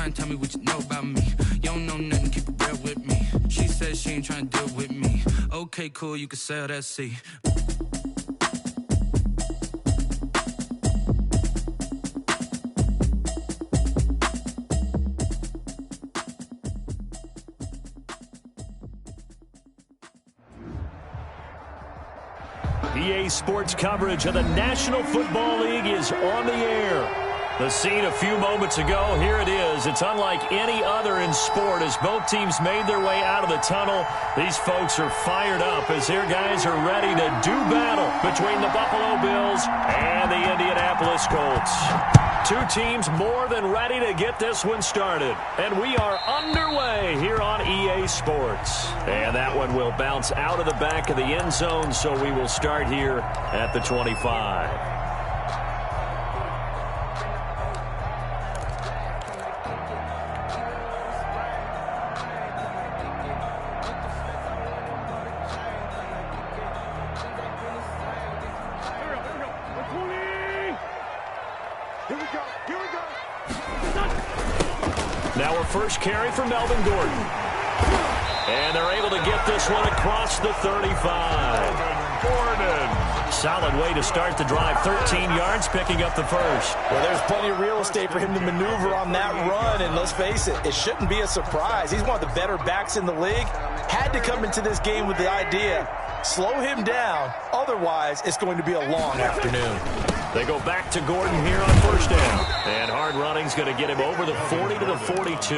trying to tell me what you know about me. You don't know nothing, keep it real with me. She said she ain't trying to deal with me. Okay, cool, you can sail that sea. EA Sports coverage of the National Football League is on the air. The scene a few moments ago, here it is. It's unlike any other in sport as both teams made their way out of the tunnel. These folks are fired up as their guys are ready to do battle between the Buffalo Bills and the Indianapolis Colts. Two teams more than ready to get this one started. And we are underway here on EA Sports. And that one will bounce out of the back of the end zone, so we will start here at the 25. Now our first carry for Melvin Gordon. And they're able to get this one across the 35. Gordon. Solid way to start the drive. 13 yards, picking up the first. Well, there's plenty of real estate for him to maneuver on that run. And let's face it, it shouldn't be a surprise. He's one of the better backs in the league. Had to come into this game with the idea, slow him down. Otherwise, it's going to be a long afternoon. They go back to Gordon here on first down. And hard running's going to get him over the 40 to the 42.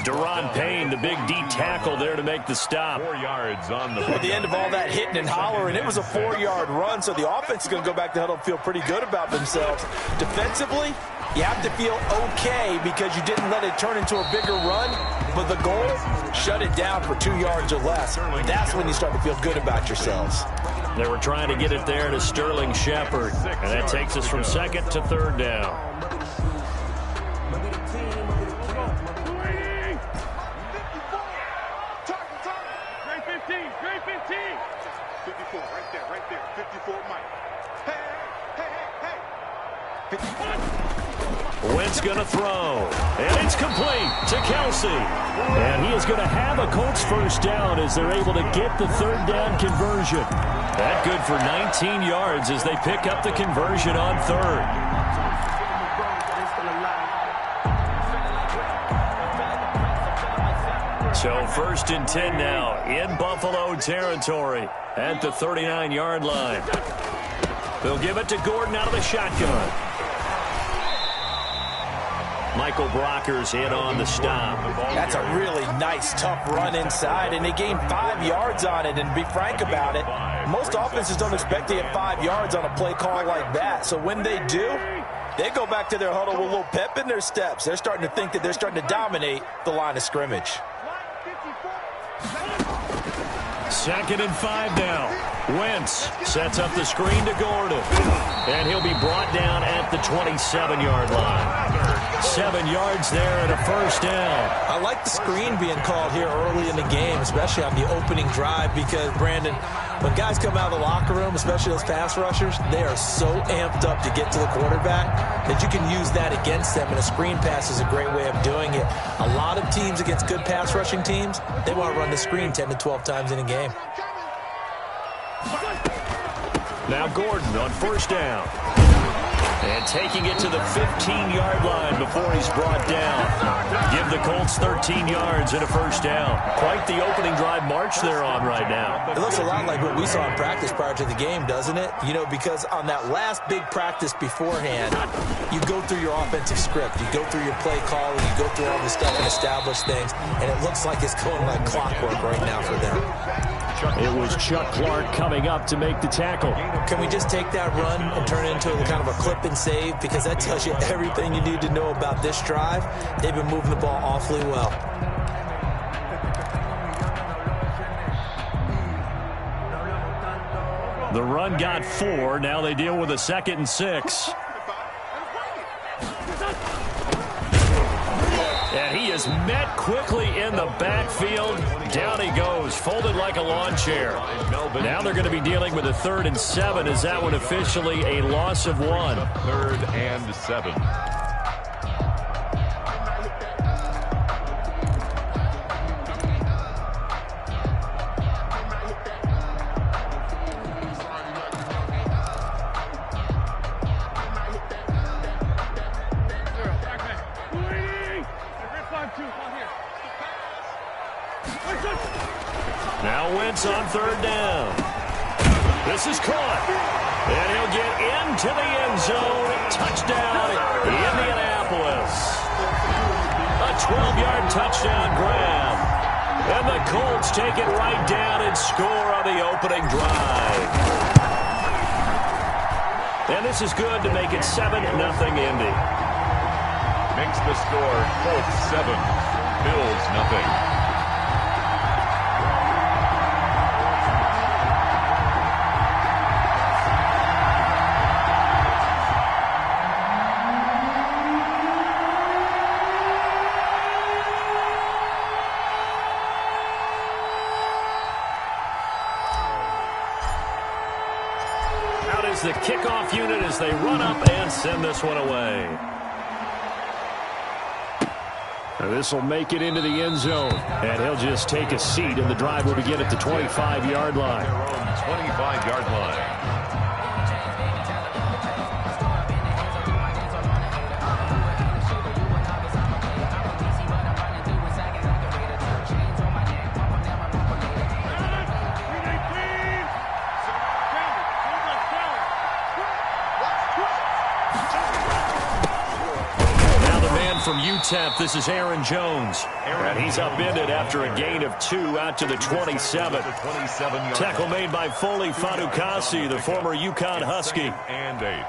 Deron Payne, the big D tackle there to make the stop. 4 yards on the At the end of all that hitting and hollering, it was a 4-yard run, so the offense is going to go back to huddle and feel pretty good about themselves. Defensively, you have to feel okay because you didn't let it turn into a bigger run, but the goal, shut it down for 2 yards or less. That's when you start to feel good about yourselves. They were trying to get it there to Sterling Shepard, and that takes us from second to third down. Wentz going to throw, and it's complete to Kelsey. And he is going to have a Colts first down as they're able to get the third down conversion. That good for 19 yards as they pick up the conversion on third. So first and 10 now in Buffalo territory at the 39-yard line. They'll give it to Gordon out of the shotgun. Michael Brocker's in on the stop. That's a really nice, tough run inside, and they gained 5 yards on it. And to be frank about it, most offenses don't expect to get 5 yards on a play call like that. So when they do, they go back to their huddle with a little pep in their steps. They're starting to think that they're starting to dominate the line of scrimmage. 2nd and 5 now. Wentz sets up the screen to Gordon. And he'll be brought down at the 27-yard line. 7 yards there and a first down. I like the screen being called here early in the game, especially on the opening drive, because, Brandon, when guys come out of the locker room, especially those pass rushers, they are so amped up to get to the quarterback that you can use that against them, and a screen pass is a great way of doing it. A lot of teams against good pass rushing teams, they want to run the screen 10 to 12 times in a game. Now Gordon on first down. And taking it to the 15-yard line before he's brought down. Give the Colts 13 yards and a first down. Quite the opening drive march they're on right now. It looks a lot like what we saw in practice prior to the game, doesn't it? You know, because on that last big practice beforehand, you go through your offensive script. You go through your play calling. You go through all this stuff and establish things. And it looks like it's going like clockwork right now for them. It was Chuck Clark coming up to make the tackle. Can we just take that run and turn it into kind of a clip and save? Because that tells you everything you need to know about this drive. They've been moving the ball awfully well. The run got 4. Now they deal with a 2nd and 6. And he is met quickly in the backfield. Down he goes, folded like a lawn chair. Now they're going to be dealing with a 3rd and 7. Is that one officially a loss of 1? 3rd and 7. Now Wentz on third down. This is caught. And he'll get into the end zone. Touchdown, Indianapolis. A 12-yard touchdown grab. And the Colts take it right down and score on the opening drive. And this is good to make it 7-0 Indy. Makes the score Colts 7, Bills nothing. The kickoff unit as they run up and send this one away. This will make it into the end zone, and he'll just take a seat, and the drive will begin at the 25-yard line. 25-yard line. From UTEP, this is Aaron Jones. And he's upended after a gain of 2 out to the 27. Tackle made by Foley Fadukasi, the former UConn Husky. And 8.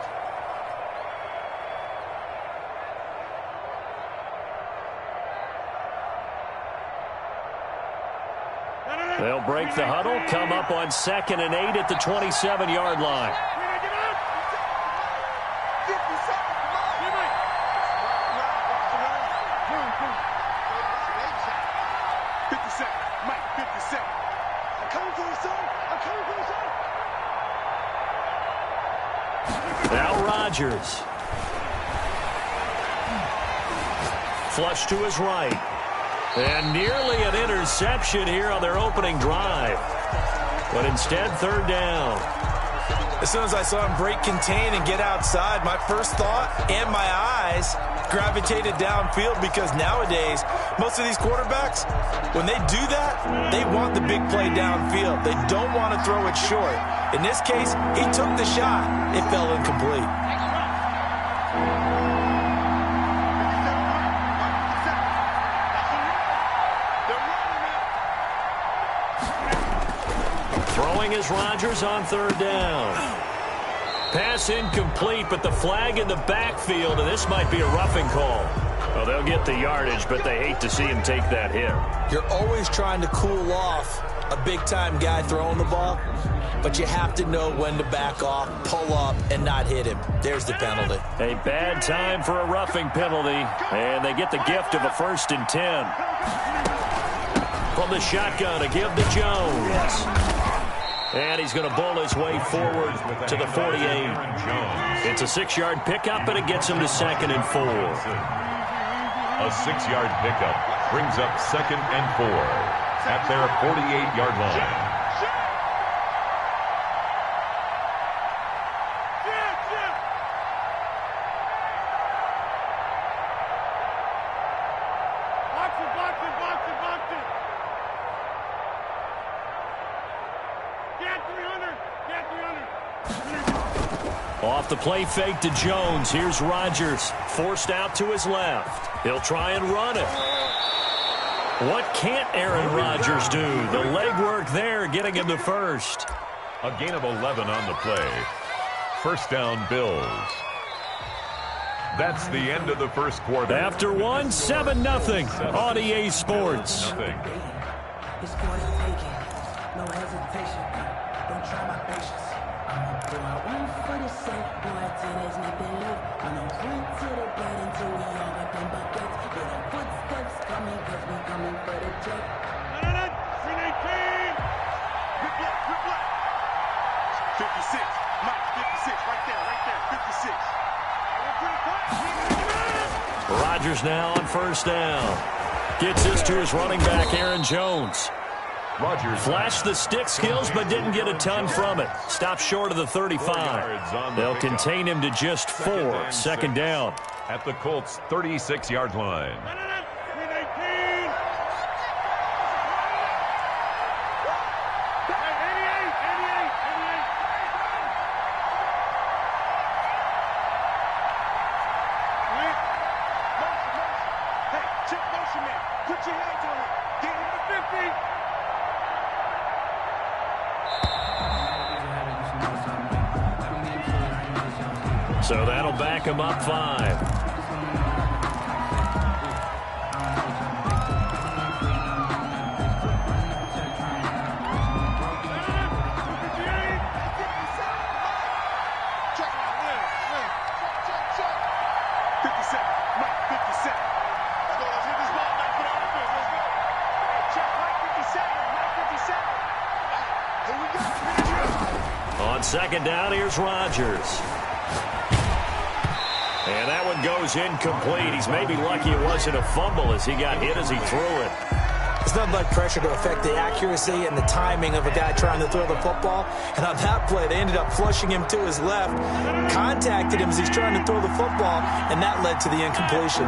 They'll break the huddle, come up on 2nd and 8 at the 27-yard line. Now Rodgers. Flush to his right. And nearly an interception here on their opening drive. But instead, third down. As soon as I saw him break contain and get outside, my first thought and my eyes gravitated downfield, because nowadays, most of these quarterbacks, when they do that, they want the big play downfield. They don't want to throw it short. In this case, he took the shot. It fell incomplete. Throwing is Rodgers on third down. Pass incomplete, but the flag in the backfield, and this might be a roughing call. Well, they'll get the yardage, but they hate to see him take that hit. You're always trying to cool off a big-time guy throwing the ball, but you have to know when to back off, pull up, and not hit him. There's the penalty. A bad time for a roughing penalty, and they get the gift of a 1st and 10. From the shotgun, a give to Jones. And he's going to bull his way forward to the 48. It's a 6-yard pickup, and it gets him to 2nd and 4. A 6-yard pickup brings up 2nd and 4 at their 48-yard line. Off the play fake to Jones. Here's Rodgers, forced out to his left. He'll try and run it. What can't Aaron Rodgers do? The legwork there, getting him the first. A gain of 11 on the play. First down, Bills. That's the end of the first quarter. After one, 7-0 on EA Sports. It's quarter taking, no hesitation. Don't try my patience. I'ma do my one for the sake, boy, till there's nothing left. I'ma run to the bed until we all got them buckets. Hear the footsteps coming, cause we coming for the check. C-18! Grip left. 56, Mike, 56, right there, 56. Rodgers now on first down. Gets this to his running back, Aaron Jones. Rodgers flashed the stick skills, but didn't get a ton from it. Stopped short of the 35. They'll contain him to just 4. Second down. At the Colts' 36-yard line. Put your hands on it. Get him to 50. So that'll back him up 5. On second down, here's Rodgers. And that one goes incomplete. He's maybe lucky it wasn't a fumble as he got hit as he threw it. There's nothing like pressure to affect the accuracy and the timing of a guy trying to throw the football. And on that play, they ended up flushing him to his left, contacted him as he's trying to throw the football, and that led to the incompletion.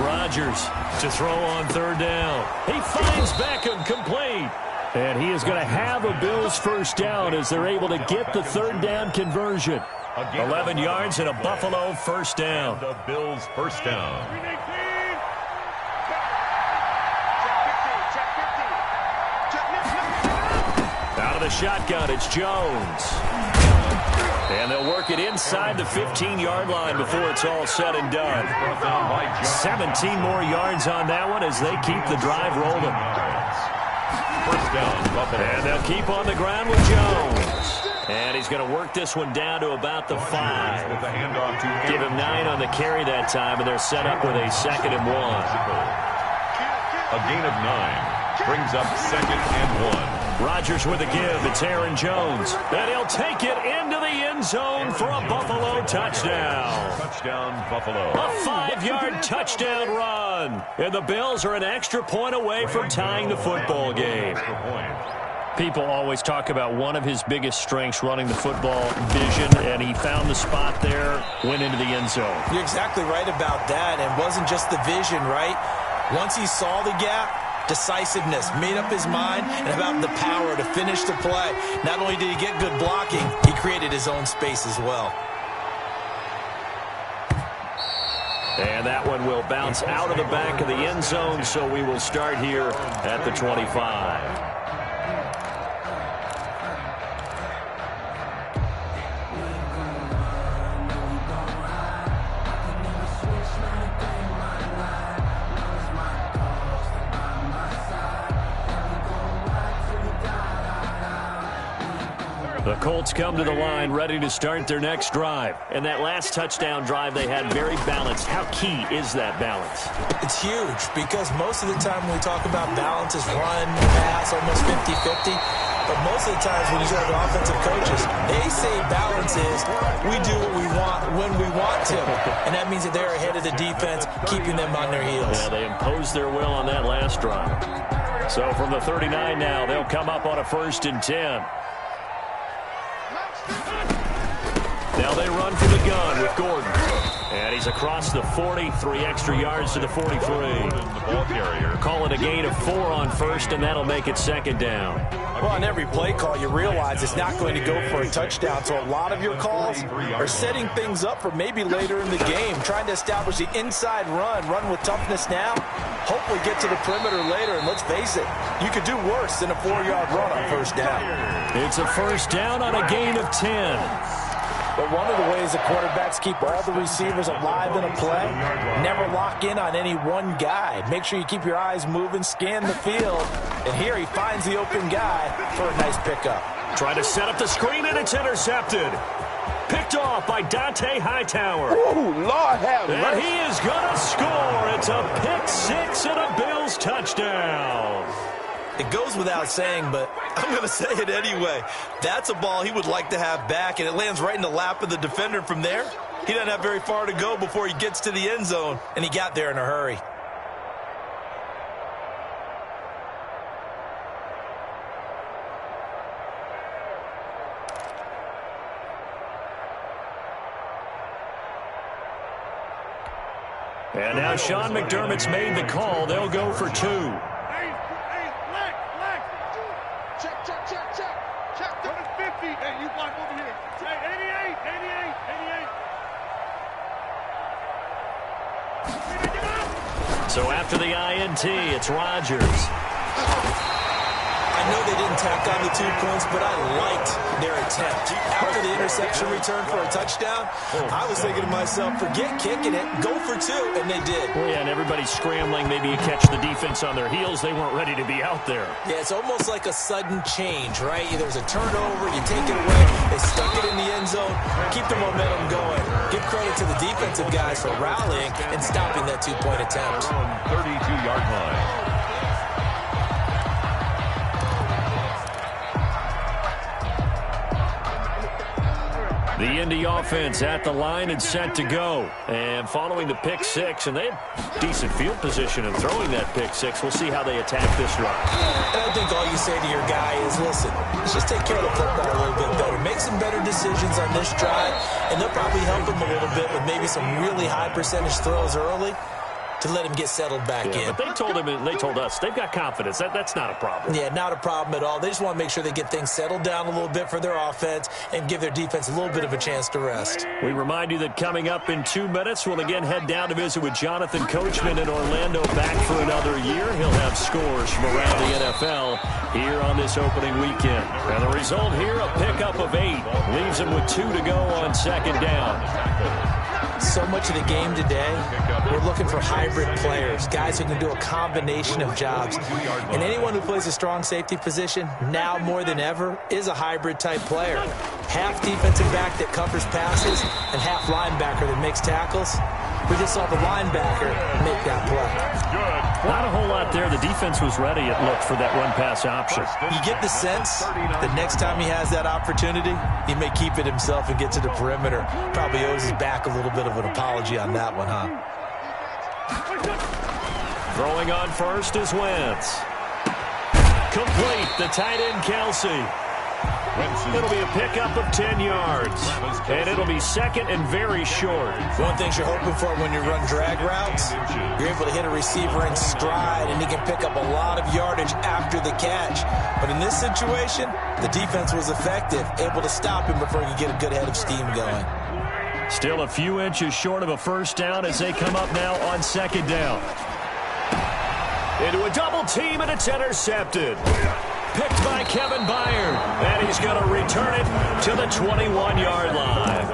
Rodgers to throw on third down. He finds Beckham complete. And he is going to have a Bills first down as they're able to get the third down conversion. 11 yards and a Buffalo first down. The Bills first down. Out of the shotgun, it's Jones. And they'll work it inside the 15-yard line before it's all said and done. 17 more yards on that one as they keep the drive rolling. First down, Buffalo. And they'll keep on the ground with Jones. And he's going to work this one down to about the 5. With the handoff to Give him 9 on the carry that time, and they're set up with a 2nd and 1. A gain of 9 brings up 2nd and 1. Rodgers with a give. It's Aaron Jones. And he'll take it into the end zone for a Buffalo touchdown. Touchdown, Buffalo. A 5-yard touchdown run. And the Bills are an extra point away from tying the football game. People always talk about one of his biggest strengths running the football, vision, and he found the spot there, went into the end zone. You're exactly right about that. And it wasn't just the vision, right? Once he saw the gap, decisiveness, made up his mind, and about the power to finish the play. Not only did he get good blocking, he created his own space as well. And that one will bounce out of the back of the end zone, so we will start here at the 25. The Colts come to the line ready to start their next drive. And that last touchdown drive they had very balanced. How key is that balance? It's huge because most of the time when we talk about balance is run, pass, almost 50-50. But most of the times when you talk to offensive coaches, they say balance is we do what we want when we want to. And that means that they're ahead of the defense, keeping them on their heels. Yeah, they imposed their will on that last drive. So from the 39 now, they'll come up on a 1st and 10. Now they run for the gun with Gordon. And he's across the 40, 3 extra yards to the 43. Call it a gain of 4 on 1st, and that'll make it 2nd down. Well, on every play call, you realize it's not going to go for a touchdown. So a lot of your calls are setting things up for maybe later in the game, trying to establish the inside run with toughness now, hopefully get to the perimeter later. And let's face it, you could do worse than a 4-yard run on 1st down. It's a 1st down on a gain of 10. But one of the ways the quarterbacks keep all the receivers alive in a play, never lock in on any one guy. Make sure you keep your eyes moving, scan the field. And here he finds the open guy for a nice pickup. Try to set up the screen, and it's intercepted. Picked off by Dante Hightower. Ooh, Lord have mercy. And he is going to score. It's a pick 6 and a Bills touchdown. It goes without saying, but I'm going to say it anyway. That's a ball he would like to have back, and it lands right in the lap of the defender from there. He doesn't have very far to go before he gets to the end zone, and he got there in a hurry. And now Sean McDermott's made the call. They'll go for 2. Check. Run it 50. Hey, you block over here. Hey, 88. So after the INT, it's Rodgers. I know they didn't tack on the 2 points, but I liked their attempt. After the interception return for a touchdown, I was thinking to myself, forget kicking it, go for 2, and they did. Well, yeah, and everybody's scrambling. Maybe you catch the defense on their heels. They weren't ready to be out there. Yeah, it's almost like a sudden change, right? There's a turnover, you take it away, they stuck it in the end zone, keep the momentum going. Give credit to the defensive guys for rallying and stopping that 2-point attempt. 32-yard line. The Indy offense at the line and set to go. And following the pick 6, and they had decent field position in throwing that pick 6. We'll see how they attack this run. And I think all you say to your guy is, listen, let's just take care of the football a little bit better. Make some better decisions on this drive, and they'll probably help him a little bit with maybe some really high percentage throws early to let him get settled back in. But they told him, and they told us, they've got confidence. That's not a problem. Yeah, not a problem at all. They just want to make sure they get things settled down a little bit for their offense and give their defense a little bit of a chance to rest. We remind you that coming up in 2 minutes, we'll again head down to visit with Jonathan Coachman in Orlando, back for another year. He'll have scores from around the NFL here on this opening weekend. And the result here, a pickup of 8. Leaves him with 2 to go on 2nd down. So much of the game today, we're looking for hybrid players, guys who can do a combination of jobs. And anyone who plays a strong safety position, now more than ever, is a hybrid-type player. Half defensive back that covers passes and half linebacker that makes tackles. We just saw the linebacker make that play. Not a whole lot there. The defense was ready, it looked, for that run-pass option. You get the sense that next time he has that opportunity, he may keep it himself and get to the perimeter. Probably owes his back a little bit of an apology on that one, huh? Throwing on first is Wentz. Complete, the tight end Kelsey. It'll be a pickup of 10 yards. And it'll be 2nd and very short. One thing you're hoping for when you run drag routes, you're able to hit a receiver in stride, and he can pick up a lot of yardage after the catch. But in this situation, the defense was effective, able to stop him before he could get a good head of steam going. Still a few inches short of a first down as they come up now on 2nd down. Into a double team, and it's intercepted. Picked by Kevin Byard, and he's going to return it to the 21-yard line.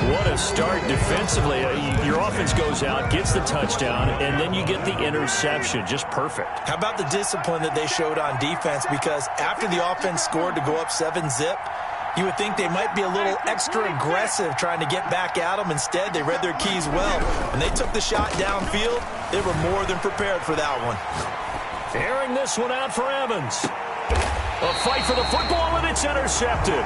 What a start defensively. Your offense goes out, gets the touchdown, and then you get the interception. Just perfect. How about the discipline that they showed on defense? Because after the offense scored to go up 7-zip, you would think they might be a little extra aggressive trying to get back at them. Instead, they read their keys well. When they took the shot downfield, they were more than prepared for that one. Airing this one out for Evans. A fight for the football, and it's intercepted.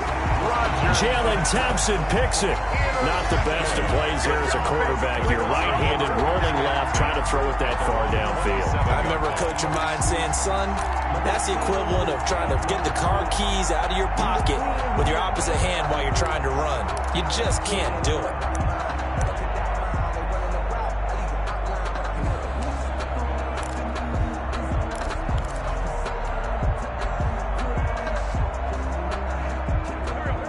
Jalen Thompson picks it. Not the best of plays there as a quarterback here. Right-handed, rolling left, trying to throw it that far downfield. I remember a coach of mine saying, son, that's the equivalent of trying to get the car keys out of your pocket with your opposite hand while you're trying to run. You just can't do it.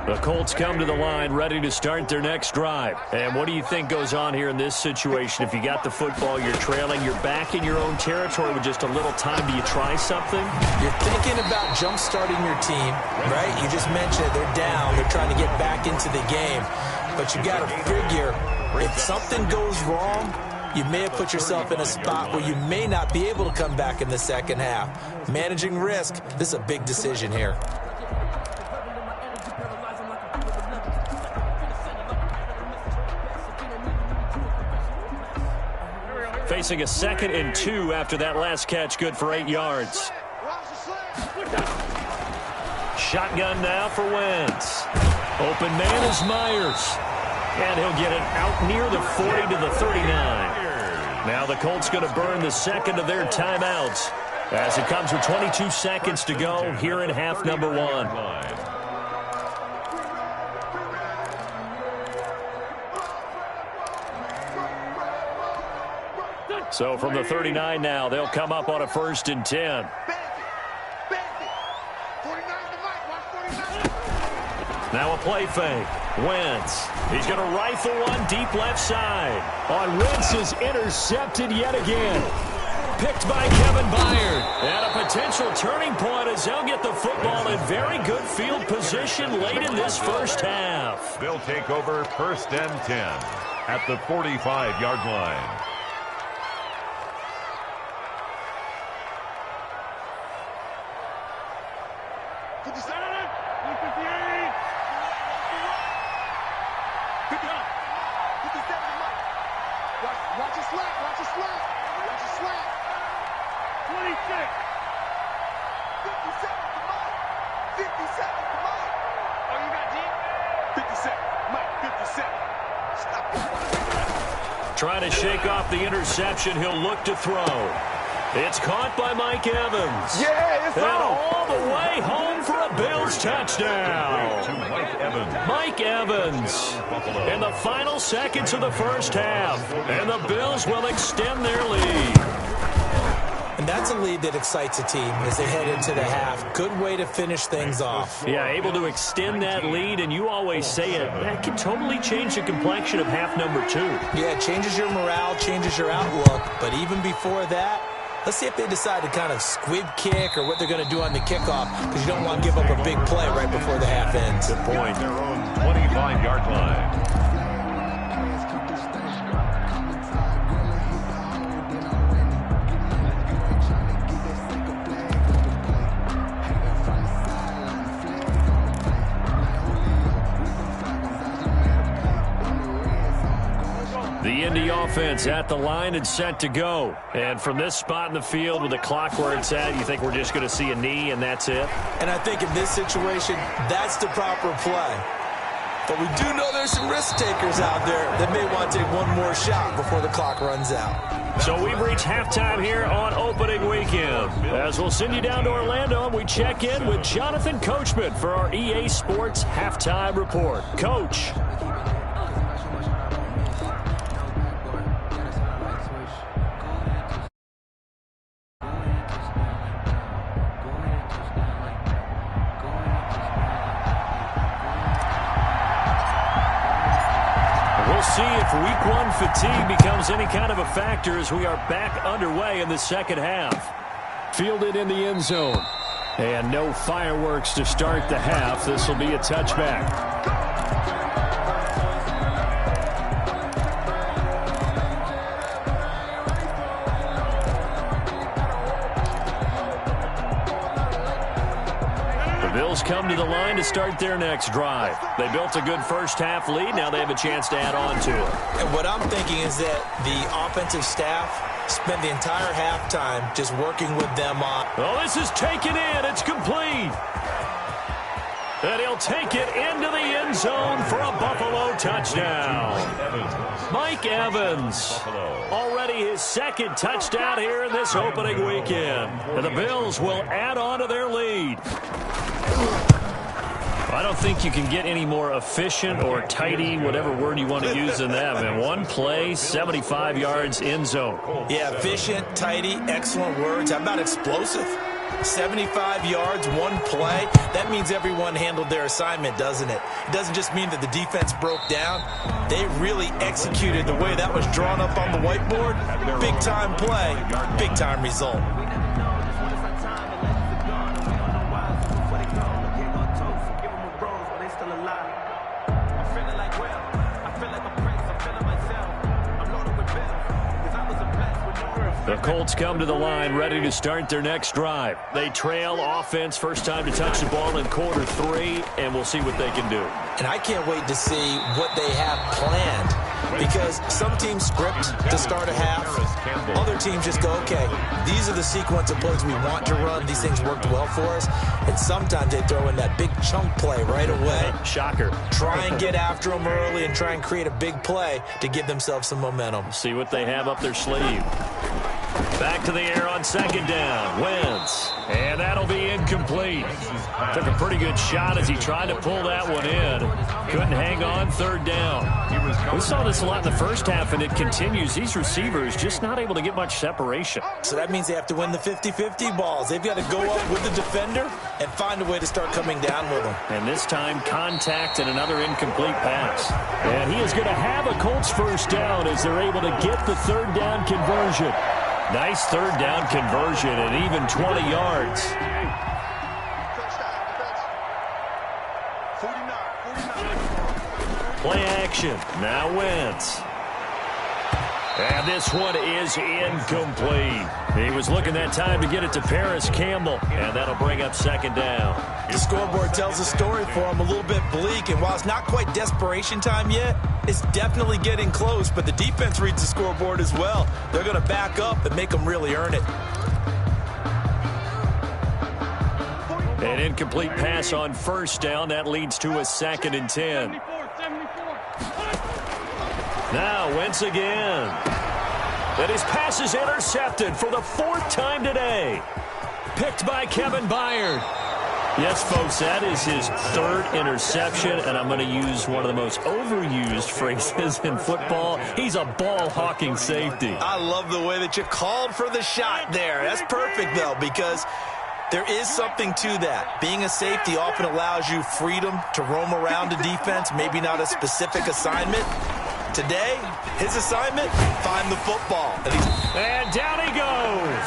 The Colts come to the line ready to start their next drive. And what do you think goes on here in this situation? If you got the football, you're trailing, you're back in your own territory with just a little time. Do you try something? You're thinking about jump-starting your team, right? You just mentioned it. They're down. They're trying to get back into the game. But you got to figure, if something goes wrong, you may have put yourself in a spot where you may not be able to come back in the second half. Managing risk, this is a big decision here. Facing a 2nd and 2 after that last catch, good for 8 yards. Shotgun now for Wentz. Open man is Myers. And he'll get it out near the 40 to the 39. Now the Colts going to burn the 2nd of their timeouts as it comes with 22 seconds to go here in half number 1. So from the 39 now, they'll come up on a 1st and 10. Now a play fake. Wentz. He's going to rifle one deep left side. On Wentz is intercepted yet again. Picked by Kevin Byard. And a potential turning point as they'll get the football in very good field position late in this first half. They'll take over 1st and 10 at the 45-yard line. Watch your slap. Watch your slap. Watch your slap. 26. 57. Come on. 57. Come on. Oh, you got deep? 57. Mike, 57. Stop. Trying to shake off the interception. He'll look to throw. It's caught by Mike Evans. Yeah, it's and on. all the way home for a Bills touchdown. To Mike Evans. Mike Evans in the final seconds of the first half. And the Bills will extend their lead. And that's a lead that excites a team as they head into the half. Good way to finish things off. Yeah, able to extend that lead, and you always say it, that can totally change the complexion of half number 2. Yeah, it changes your morale, changes your outlook. But even before that, let's see if they decide to kind of squib kick or what they're going to do on the kickoff, because you don't want to give up a big play right before the half ends. Good point. Their own 25-yard line. The Indy offense at the line and set to go. And from this spot in the field with the clock where it's at, you think we're just going to see a knee and that's it? And I think in this situation, that's the proper play. But we do know there's some risk takers out there that may want to take one more shot before the clock runs out. So we've reached halftime here on opening weekend. As we'll send you down to Orlando, and we check in with Jonathan Coachman for our EA Sports Halftime Report. Coach. See if week 1 fatigue becomes any kind of a factor as we are back underway in the second half. Fielded in the end zone. And no fireworks to start the half. This will be a touchback. Bills come to the line to start their next drive. They built a good first half lead. Now they have a chance to add on to it. And what I'm thinking is that the offensive staff spent the entire halftime just working with them on. Oh, this is taken in. It's complete. And he'll take it into the end zone for a Buffalo touchdown. Mike Evans. Already his second touchdown here in this opening weekend. And the Bills will add on to their lead. I don't think you can get any more efficient or tidy, whatever word you want to use than that, man. One play, 75 yards, end zone. Yeah, efficient, tidy, excellent words. How about explosive? 75 yards, one play. That means everyone handled their assignment, doesn't it? It doesn't just mean that the defense broke down. They really executed the way that was drawn up on the whiteboard. Big-time play, big-time result. The Colts come to the line ready to start their next drive. They trail offense, first time to touch the ball in quarter 3, and we'll see what they can do. And I can't wait to see what they have planned, because some teams script to start a half. Other teams just go, okay, these are the sequence of plays we want to run. These things worked well for us. And sometimes they throw in that big chunk play right away. Shocker. Try and get after them early and try and create a big play to give themselves some momentum. See what they have up their sleeve. Back to the air on second down. Wentz. And that'll be incomplete. Took a pretty good shot as he tried to pull that one in. Couldn't hang on third down. We saw this a lot in the first half, and it continues. These receivers just not able to get much separation. So that means they have to win the 50-50 balls. They've got to go up with the defender and find a way to start coming down with them. And this time, contact and another incomplete pass. And he is going to have a Colts first down as they're able to get the third down conversion. Nice third down conversion and even 20 yards. Play action. Now Wentz. And this one is incomplete. He was looking that time to get it to Paris Campbell, and that'll bring up second down. The scoreboard tells a story for him, a little bit bleak, and while it's not quite desperation time yet, it's definitely getting close, but the defense reads the scoreboard as well. They're going to back up and make them really earn it. An incomplete pass on first down. That leads to a 2nd and 10. Now Wentz again. And his pass is intercepted for the 4th time today. Picked by Kevin Byard. Yes, folks, that is his 3rd interception, and I'm going to use one of the most overused phrases in football. He's a ball-hawking safety. I love the way that you called for the shot there. That's perfect, though, because there is something to that. Being a safety often allows you freedom to roam around a defense, maybe not a specific assignment. Today, his assignment, find the football. And down he goes.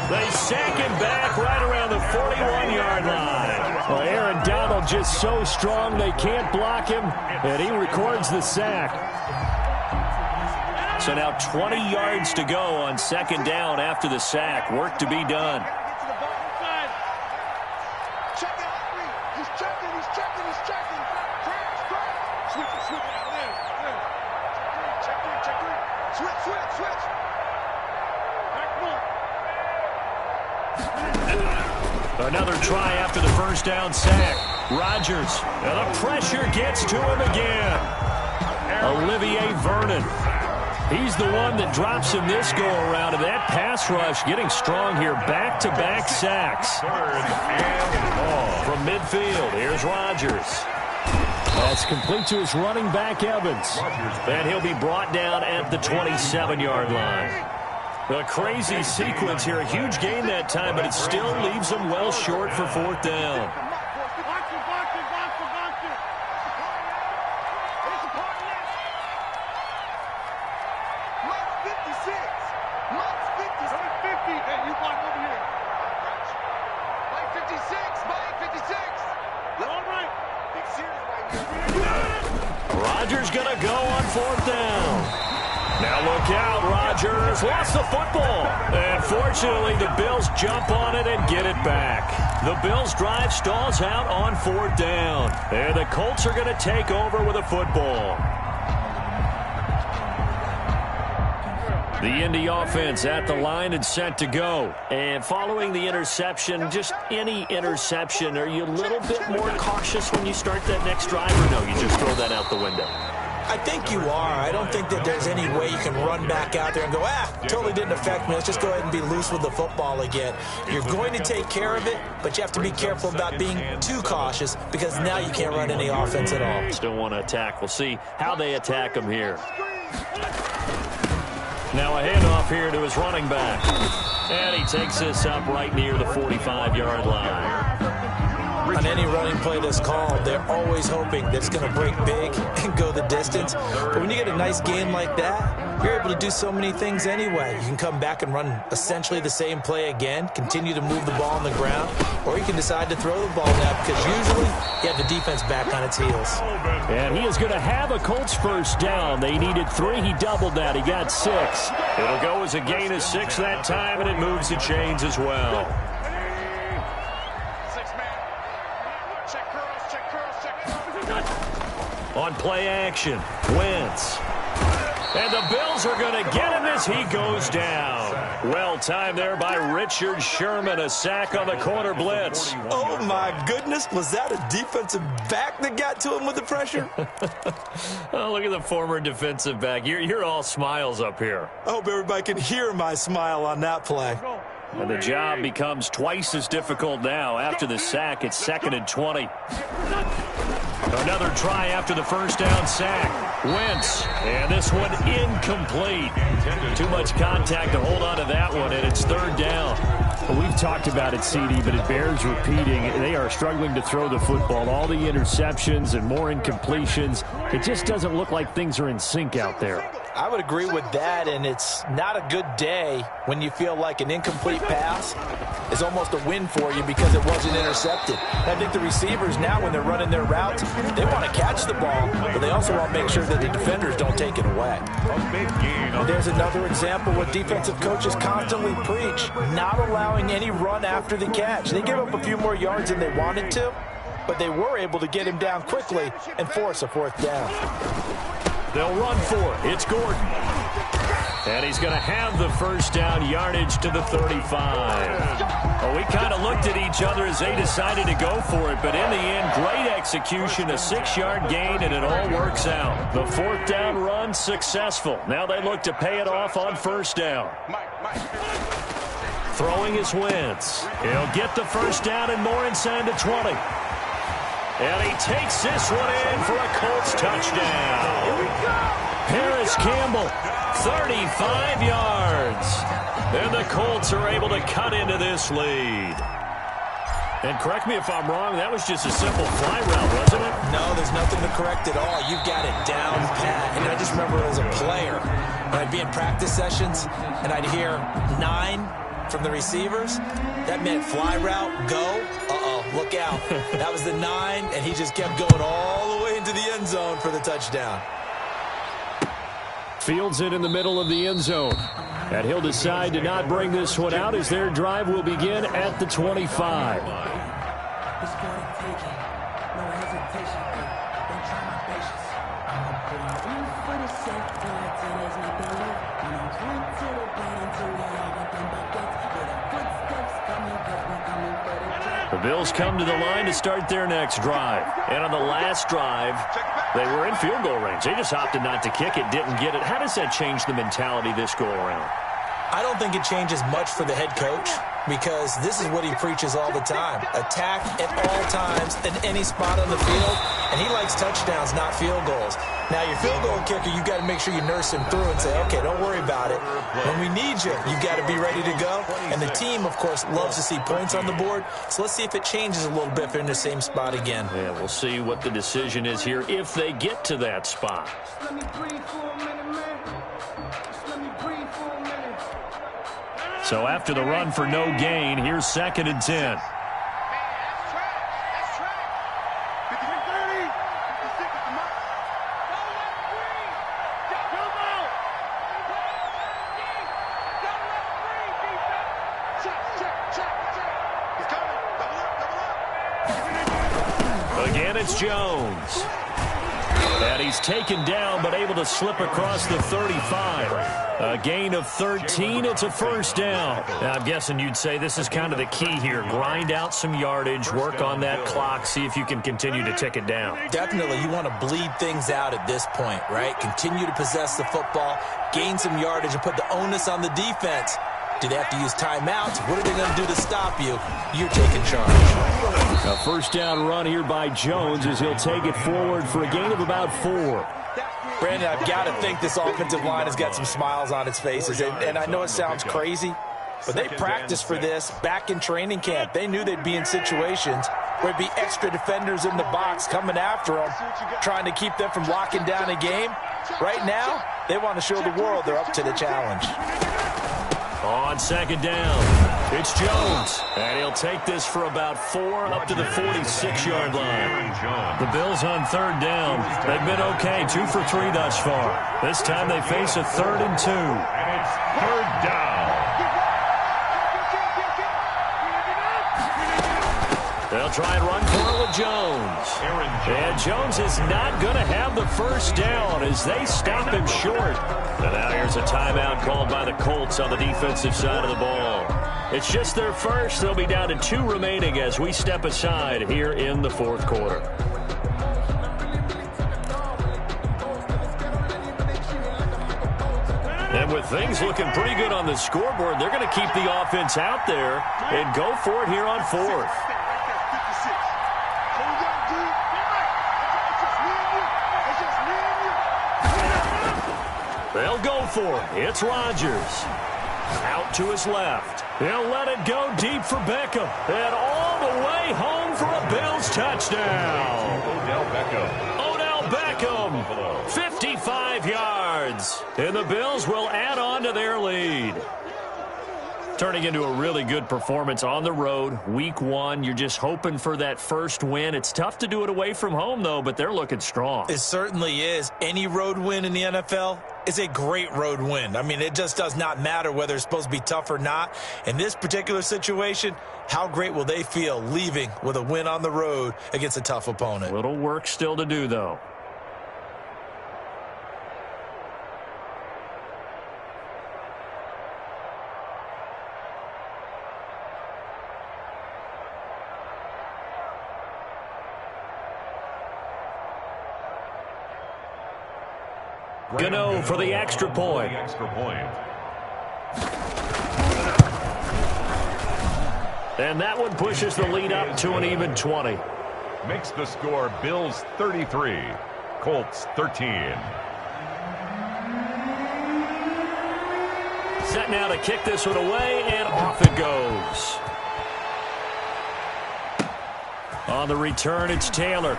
They sack him back right around the 41-yard line. Well, Aaron Donald just so strong they can't block him, and he records the sack. So now 20 yards to go on second down after the sack. Work to be done. Another try after the first down sack. Rodgers, and the pressure gets to him again. Olivier Vernon. He's the one that drops him this go-around, and that pass rush getting strong here. Back-to-back sacks. From midfield, here's Rodgers. That's complete to his running back, Evans. And he'll be brought down at the 27-yard line. A crazy sequence here. A huge gain that time, but it still leaves them well short for 4th down. Rodgers going to go on 4th down. Now look out, Rodgers lost the football. And fortunately, the Bills jump on it and get it back. The Bills drive stalls out on 4th down. And the Colts are going to take over with a football. The Indy offense at the line and set to go. And following the interception, just any interception, are you a little bit more cautious when you start that next drive, or no, you just throw that out the window? I think you are. I don't think that there's any way you can run back out there and go, totally didn't affect me. Let's just go ahead and be loose with the football again. You're going to take care of it, but you have to be careful about being too cautious because now you can't run any offense at all. Still want to attack. We'll see how they attack him here. Now a handoff here to his running back. And he takes this up right near the 45-yard line. On any running play that's called, they're always hoping that it's going to break big and go the distance. But when you get a nice game like that, you're able to do so many things anyway. You can come back and run essentially the same play again, continue to move the ball on the ground, or you can decide to throw the ball now because usually you have the defense back on its heels. And he is going to have a Colts first down. They needed 3. He doubled that. He got 6. It'll go as a gain of 6 that time, and it moves the chains as well. On play action, Wentz. And the Bills are going to get him as he goes down. Well timed there by Richard Sherman. A sack on the corner blitz. Oh, my goodness. Was that a defensive back that got to him with the pressure? Oh, look at the former defensive back. You're all smiles up here. I hope everybody can hear my smile on that play. And the job becomes twice as difficult now. After the sack, it's 2nd and 20. Another try after the first down sack. Wentz, and this one incomplete. Too much contact to hold on to that one, and it's 3rd down. Well, we've talked about it, CD, but it bears repeating. They are struggling to throw the football. All the interceptions and more incompletions. It just doesn't look like things are in sync out there. I would agree with that, and it's not a good day when you feel like an incomplete pass is almost a win for you because it wasn't intercepted. I think the receivers now, when they're running their routes, they want to catch the ball, but they also want to make sure that the defenders don't take it away. And there's another example what defensive coaches constantly preach, not allowing any run after the catch. They gave up a few more yards than they wanted to, but they were able to get him down quickly and force a 4th down. They'll run for it. It's Gordon. And he's going to have the first down, yardage to the 35. Well, we kind of looked at each other as they decided to go for it, but in the end, great execution, a 6-yard gain, and it all works out. The 4th down run successful. Now they look to pay it off on 1st down. Throwing is Wentz. He'll get the first down and more inside the 20. And he takes this one in for a Colts touchdown. Here we go. Paris Campbell, 35 yards. And the Colts are able to cut into this lead. And correct me if I'm wrong, that was just a simple fly route, wasn't it? No, there's nothing to correct at all. You've got it down pat. And I just remember as a player, when I'd be in practice sessions, and I'd hear 9 from the receivers, that meant fly route, go. Look out. That was the 9, and he just kept going all the way into the end zone for the touchdown. Fields it in the middle of the end zone. And he'll decide to not bring this one out as their drive will begin at the 25. The Bills come to the line to start their next drive. And on the last drive, they were in field goal range. They just opted not to kick it, didn't get it. How does that change the mentality this go around? I don't think it changes much for the head coach because this is what he preaches all the time. Attack at all times in any spot on the field, and he likes touchdowns, not field goals. Now, your field goal kicker, you've got to make sure you nurse him through and say, okay, don't worry about it. When we need you, you've got to be ready to go. And the team, of course, loves to see points on the board. So let's see if it changes a little bit if they're in the same spot again. Yeah, we'll see what the decision is here if they get to that spot. Let me breathe for a minute, man. Just let me breathe for a minute. So after the run for no gain, here's 2nd and 10. Again, it's Jones. And he's taken down, but able to slip across the 35. A gain of 13. It's a 1st down. Now, I'm guessing you'd say this is kind of the key here. Grind out some yardage, work on that clock, see if you can continue to tick it down. Definitely, you want to bleed things out at this point, right? Continue to possess the football, gain some yardage, and put the onus on the defense. Do they have to use timeouts? What are they going to do to stop you? You're taking charge. A 1st down run here by Jones as he'll take it forward for a gain of about 4. Brandon, I've got to think this offensive line has got some smiles on its faces. And I know it sounds crazy, but they practiced for this back in training camp. They knew they'd be in situations where it'd be extra defenders in the box coming after them, trying to keep them from locking down a game. Right now, they want to show the world they're up to the challenge. On 2nd down, it's Jones. And he'll take this for about 4 up to the 46-yard line. The Bills on 3rd down. They've been okay, 2 for 3 thus far. This time they face a 3rd and 2. And it's 3rd down. They'll They'll try and run for it with Jones. And Jones is not going to have the first down as they stop him short. And now here's a timeout called by the Colts on the defensive side of the ball. It's just their first. They'll be down to 2 remaining as we step aside here in the fourth quarter. And with things looking pretty good on the scoreboard, they're going to keep the offense out there and go for it here on fourth. They'll go for it. It's Rodgers. Out to his left. He'll let it go deep for Beckham. And all the way home for a Bills touchdown. Odell Beckham, 55 yards. And the Bills will add on to their lead. Turning into a really good performance on the road. Week 1, you're just hoping for that first win. It's tough to do it away from home, though, but they're looking strong. It certainly is. Any road win in the NFL is a great road win. I mean, it just does not matter whether it's supposed to be tough or not. In this particular situation, how great will they feel leaving with a win on the road against a tough opponent? Little work still to do, though. Gano for the extra point. And that one pushes the lead up to an even 20. Makes the score Bills 33, Colts 13. Set now to kick this one away, and off it goes. On the return, it's Taylor.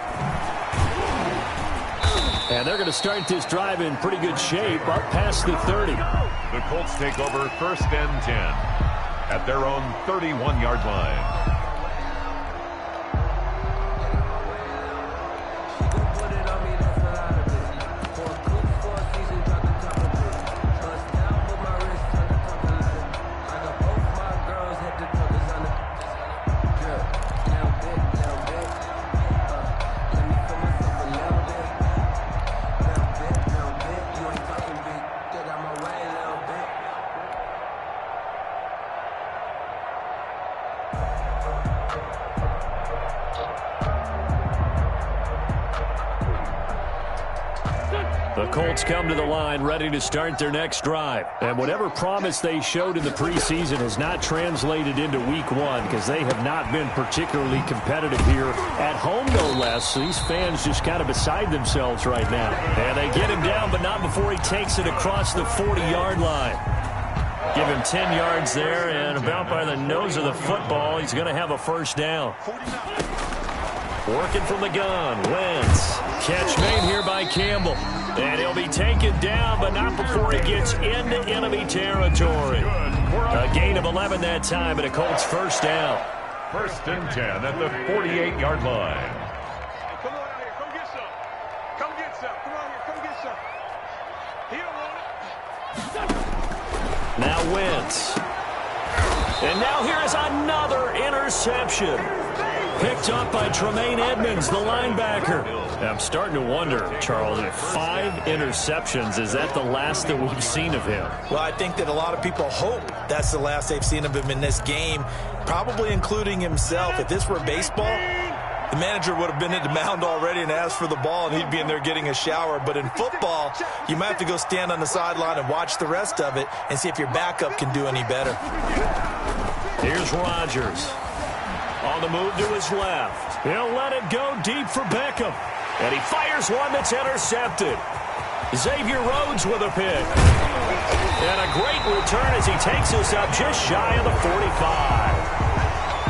And they're going to start this drive in pretty good shape, up past the 30. The Colts take over 1st and 10 at their own 31-yard line. The Colts come to the line ready to start their next drive. And whatever promise they showed in the preseason has not translated into week 1 because they have not been particularly competitive here at home, no less. These fans just kind of beside themselves right now. And they get him down, but not before he takes it across the 40-yard line. Give him 10 yards there, and about by the nose of the football, he's going to have a first down. Working from the gun, Wentz. Catch made here by Campbell. And he'll be taken down, but not before he gets into enemy territory. A gain of 11 that time, and a Colts first down. 1st and 10 at the 48-yard line. Come on out here. Come get some. Come get some. Come on here. Come get some. He don't want it. Now Wentz. And now here is another interception. Picked up by Tremaine Edmonds, the linebacker. I'm starting to wonder, Charles, if 5 interceptions, is that the last that we've seen of him? Well, I think that a lot of people hope that's the last they've seen of him in this game, probably including himself. If this were baseball, the manager would have been at the mound already and asked for the ball, and he'd be in there getting a shower. But in football, you might have to go stand on the sideline and watch the rest of it and see if your backup can do any better. Here's Rodgers. On the move to his left. He'll let it go deep for Beckham. And he fires one that's intercepted. Xavier Rhodes with a pick. And a great return as he takes us up just shy of the 45.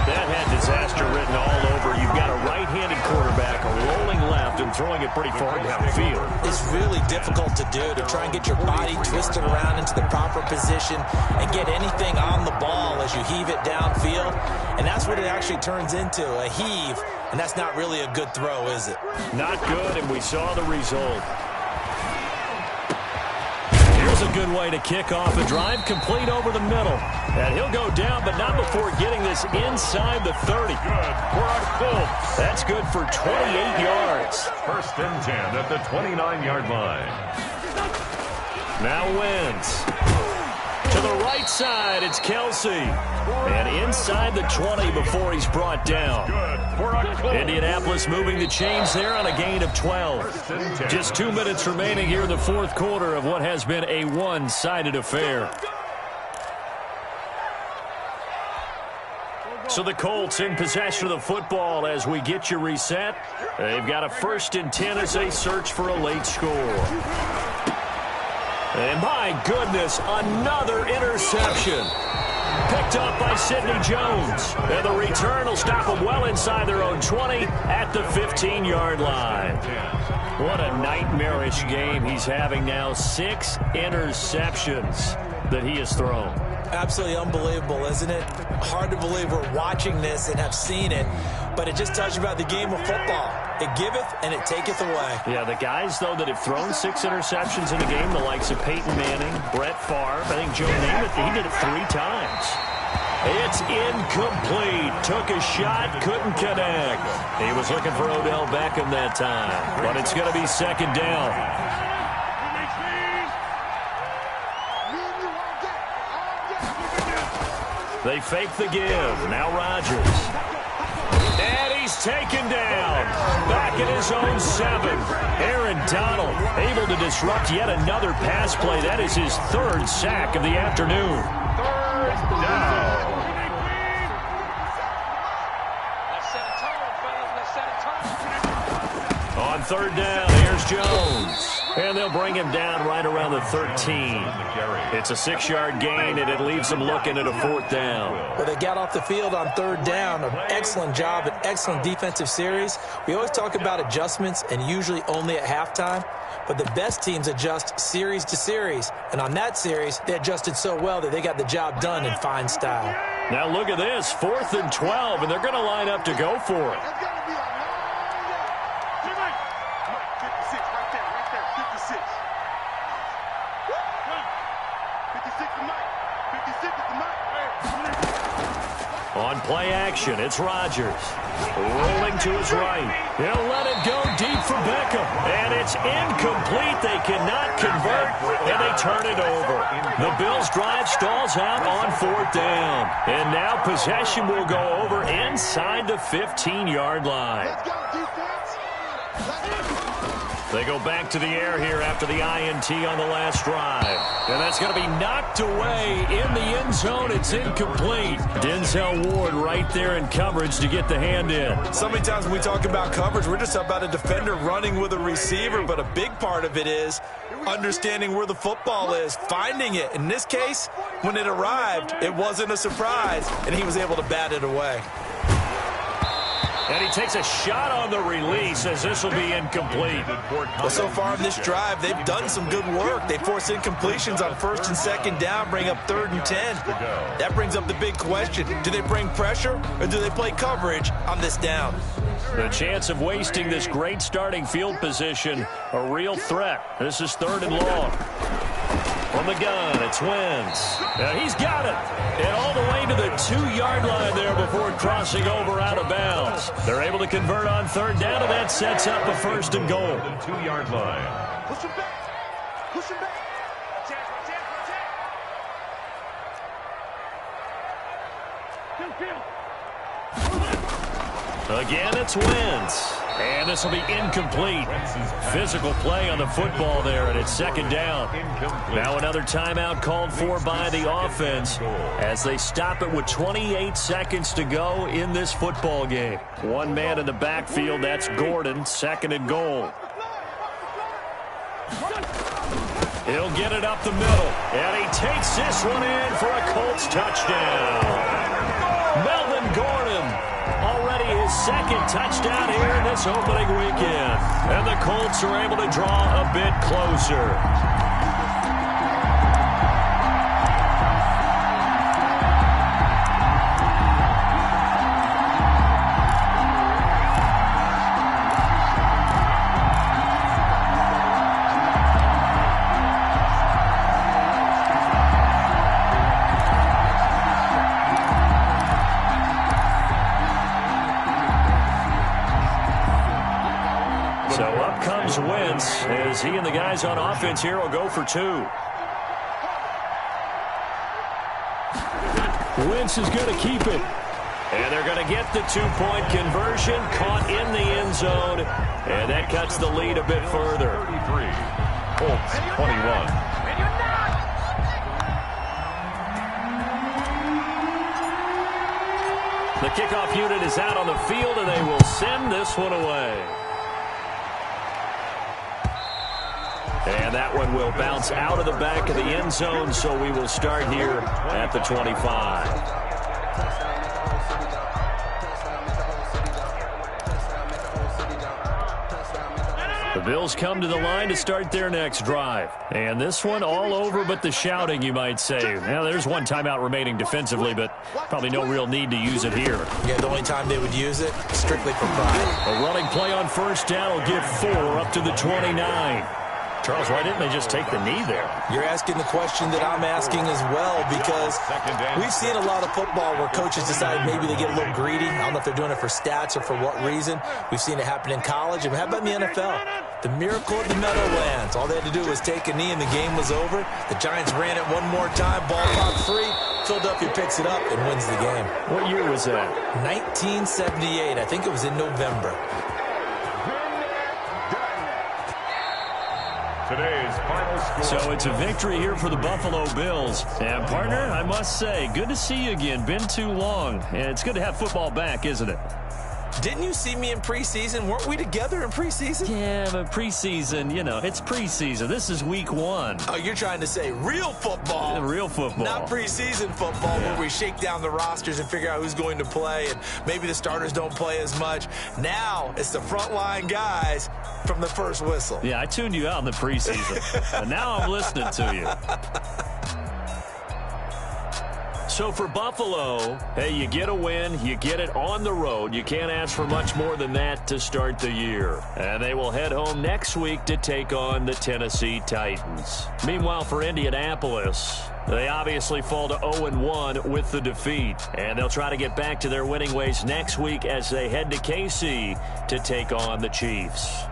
That had disaster written all over. You've got a right-handed quarterback rolling left and throwing it pretty far downfield. It's really difficult to do, to try and get your body twisted around into the proper position and get anything on the ball as you heave it downfield. And that's what it actually turns into, a heave. And that's not really a good throw, is it? Not good, and we saw the result. Here's Here's a good way to kick off a drive, complete over the middle. And he'll go down, but not before getting this inside the 30. Good for a Colts. That's good for 28 yards. First and 10 at the 29-yard line. Now Wentz. To the right side, it's Kelsey. And inside the 20 before he's brought down. Good for a Colts. Indianapolis moving the chains there on a gain of 12. Just 2 minutes remaining here in the fourth quarter of what has been a one-sided affair. So the Colts in possession of the football as we get you reset. They've got a 1st and 10 as they search for a late score. And my goodness, another interception. Picked up by Sidney Jones. And the return will stop them well inside their own 20 at the 15-yard line. What a nightmarish game he's having now. 6 interceptions that he has thrown. Absolutely unbelievable, isn't it? Hard to believe we're watching this and have seen it, but it just tells you about the game of football. It giveth and it taketh away. Yeah, the guys, though, that have thrown 6 interceptions in a game, the likes of Peyton Manning, Brett Favre, I think Joe Namath, he did it 3 times. It's incomplete. Took a shot, couldn't connect. He was looking for Odell Beckham that time, but it's going to be 2nd down. They fake the give. Now Rodgers. And he's taken down. Back at his own 7. Aaron Donald able to disrupt yet another pass play. That is his 3rd sack of the afternoon. 3rd down. On 3rd down, here's Jones. And they'll bring him down right around the 13. It's a 6-yard gain, and it leaves them looking at a 4th down. Well, they got off the field on 3rd down. An excellent job, an excellent defensive series. We always talk about adjustments, and usually only at halftime. But the best teams adjust series to series. And on that series, they adjusted so well that they got the job done in fine style. Now look at this, 4th and 12, and they're going to line up to go for it. On play action, it's Rodgers. Rolling to his right. He'll let it go deep for Beckham. And it's incomplete. They cannot convert, and they turn it over. The Bills' drive stalls out on 4th down. And now possession will go over inside the 15-yard line. They go back to the air here after the INT on the last drive. And that's going to be knocked away in the end zone. It's incomplete. Denzel Ward right there in coverage to get the hand in. So many times when we talk about coverage, we're just about a defender running with a receiver, but a big part of it is understanding where the football is, finding it. In this case, when it arrived, it wasn't a surprise, and he was able to bat it away. And he takes a shot on the release as this will be incomplete. Well, so far in this drive, they've done some good work. They force incompletions on 1st and 2nd down, bring up 3rd and 10. That brings up the big question. Do they bring pressure or do they play coverage on this down? The chance of wasting this great starting field position, a real threat. This is 3rd and long. From the gun, it's Wentz. Now he's got it. And all the way to the 2-yard line there before crossing over out of bounds. They're able to convert on 3rd down, and that sets up a 1st and goal. The 2-yard line. Push him back. Push him back. Again, it's Wentz. And this will be incomplete. Physical play on the football there, and it's 2nd down. Now another timeout called for by the offense as they stop it with 28 seconds to go in this football game. One man in the backfield, that's Gordon, 2nd and goal. He'll get it up the middle, and he takes this one in for a Colts touchdown. Melvin Gordon. Already his 2nd touchdown here in this opening weekend. And the Colts are able to draw a bit closer. guys on offense here will go for 2. Wentz is going to keep it. And they're going to get the 2-point conversion, caught in the end zone, and that cuts the lead a bit further. 33, Colts 21. The kickoff unit is out on the field, and they will send this one away. And that one will bounce out of the back of the end zone, so we will start here at the 25. The Bills come to the line to start their next drive. And this one all over but the shouting, you might say. Now, there's one timeout remaining defensively, but probably no real need to use it here. Yeah, the only time they would use it, strictly for pride. A running play on first down will give 4 up to the 29. Charles, why didn't they just take the knee there? You're asking the question that I'm asking as well, because we've seen a lot of football where coaches decide maybe they get a little greedy. I don't know if they're doing it for stats or for what reason. We've seen it happen in college. And how about in the NFL? The miracle of the Meadowlands. All they had to do was take a knee and the game was over. The Giants ran it one more time. Ball popped free. Philadelphia picks it up and wins the game. What year was that? 1978. I think it was in November. Today's final score. So it's a victory here for the Buffalo Bills. And, partner, I must say, good to see you again. Been too long. And it's good to have football back, isn't it? Didn't you see me in preseason? Weren't we together in preseason? Yeah, but preseason, you know, it's preseason. This is week 1. Oh, you're trying to say real football. Yeah, real football. Not preseason football where we shake down the rosters and figure out who's going to play, and maybe the starters don't play as much. Now it's the frontline guys from the first whistle. Yeah, I tuned you out in the preseason. But now I'm listening to you. So for Buffalo, hey, you get a win, you get it on the road. You can't ask for much more than that to start the year. And they will head home next week to take on the Tennessee Titans. Meanwhile, for Indianapolis, they obviously fall to 0-1 with the defeat. And they'll try to get back to their winning ways next week as they head to KC to take on the Chiefs.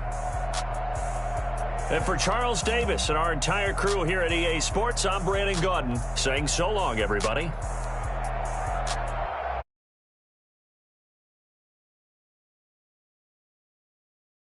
And for Charles Davis and our entire crew here at EA Sports, I'm Brandon Gaudin saying so long, everybody.